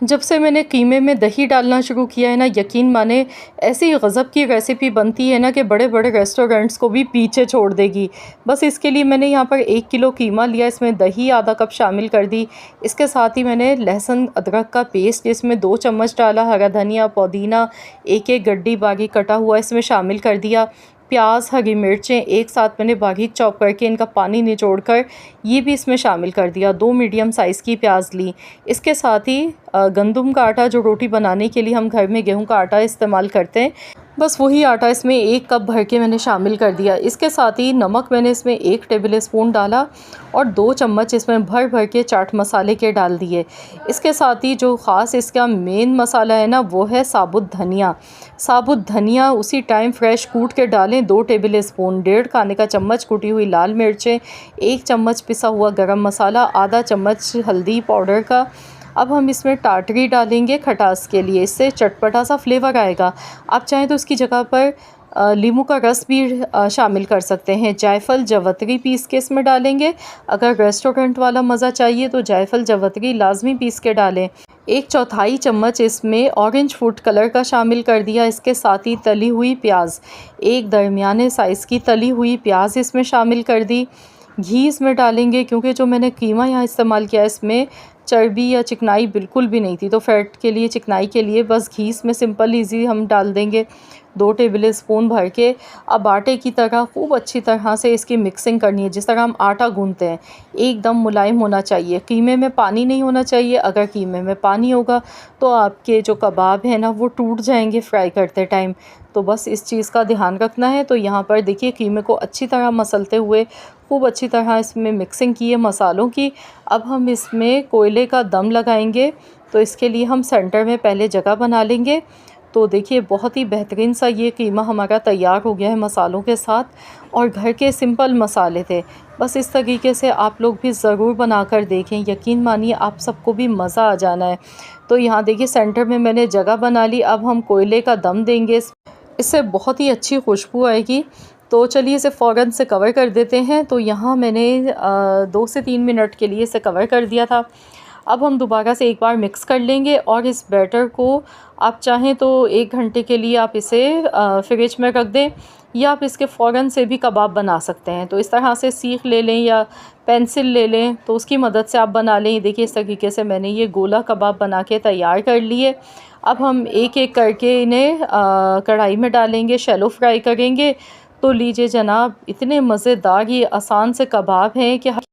जब से मैंने कीमे में दही डालना शुरू किया है ना, यकीन माने ऐसी गज़ब की रेसिपी बनती है ना कि बड़े-बड़े रेस्टोरेंट्स को भी पीछे छोड़ देगी। बस इसके लिए मैंने यहाँ पर 1 किलो कीमा लिया, इसमें दही आधा कप शामिल कर दी। इसके साथ ही मैंने लहसुन अदरक का पेस्ट इसमें 2 चम्मच डाला, हरा धनिया, पुदीना 1-1 गड्डी बारीक कटा हुआ इसमें शामिल कर दिया। प्याज, हरी मिर्चें एक साथ मैंने बारीक चॉप करके इनका पानी निचोड़ कर ये भी इसमें शामिल कर दिया। 2 मीडियम साइज़ की प्याज ली। इसके साथ ही गंदम का आटा, जो रोटी बनाने के लिए हम घर में गेहूं का आटा इस्तेमाल करते हैं, बस वही आटा इसमें 1 कप भर के मैंने शामिल कर दिया। इसके साथ ही नमक मैंने इसमें 1 टेबल स्पून डाला और 2 चम्मच इसमें भर भर के चाट मसाले के डाल दिए। इसके साथ ही जो ख़ास इसका मेन मसाला है ना, वो है साबुत धनिया। साबुत धनिया उसी टाइम फ्रेश कूट के डालें, 2 टेबल स्पून, 1.5 खाने का चम्मच कुटी हुई लाल मिर्चें, 1 चम्मच पिसा हुआ गरम मसाला, आधा चम्मच हल्दी पाउडर का। अब हम इसमें टाटरी डालेंगे खटास के लिए, इससे चटपटा सा फ्लेवर आएगा। आप चाहें तो उसकी जगह पर नींबू का रस भी शामिल कर सकते हैं। जायफल जवतरी पीस के इसमें डालेंगे। अगर रेस्टोरेंट वाला मज़ा चाहिए तो जायफल जवतरी लाजमी पीस के डालें। 1/4 चम्मच इसमें ऑरेंज फूड कलर का शामिल कर दिया। इसके साथ ही तली हुई प्याज, एक दरमियाने साइज़ की तली हुई प्याज इसमें शामिल कर दी। घी इसमें डालेंगे, क्योंकि जो मैंने कीमा यहाँ इस्तेमाल किया इसमें चर्बी या चिकनाई बिल्कुल भी नहीं थी, तो फैट के लिए, चिकनाई के लिए बस घी इसमें सिंपल इजी हम डाल देंगे, 2 टेबल स्पून भर के। अब आटे की तरह खूब अच्छी तरह से इसकी मिक्सिंग करनी है, जिस तरह हम आटा गूंथते हैं। एकदम मुलायम होना चाहिए, कीमे में पानी नहीं होना चाहिए। अगर कीमे में पानी होगा तो आपके जो कबाब हैं ना, वो टूट जाएंगे फ्राई करते टाइम। तो बस इस चीज़ का ध्यान रखना है। तो यहाँ पर देखिए, कीमे को अच्छी तरह मसलते हुए खूब अच्छी तरह इसमें मिक्सिंग की है मसालों की। अब हम इसमें कोयले का दम लगाएंगे, तो इसके लिए हम सेंटर में पहले जगह बना लेंगे। तो देखिए, बहुत ही बेहतरीन सा ये कीमा हमारा तैयार हो गया है मसालों के साथ, और घर के सिंपल मसाले थे। बस इस तरीके से आप लोग भी ज़रूर बना कर देखें, यकीन मानिए आप सबको भी मज़ा आ जाना है। तो यहाँ देखिए, सेंटर में मैंने जगह बना ली। अब हम कोयले का दम देंगे, इससे बहुत ही अच्छी खुशबू आएगी। तो चलिए इसे फ़ौरन से कवर कर देते हैं। तो यहाँ मैंने 2 से 3 मिनट के लिए इसे कवर कर दिया था। अब हम दोबारा से एक बार मिक्स कर लेंगे, और इस बैटर को आप चाहें तो 1 घंटे के लिए आप इसे फ्रिज में रख दें, या आप इसके फ़ौरन से भी कबाब बना सकते हैं। तो इस तरह से सीख ले लें या पेंसिल ले लें, तो उसकी मदद से आप बना लें। देखिए, इस तरीके से मैंने ये गोला कबाब बना के तैयार कर लिए। अब हम एक-एक करके इन्हें कढ़ाई में डालेंगे, शैलो फ्राई करेंगे। तो लीजिए जनाब, इतने मज़ेदार ये आसान से कबाब हैं कि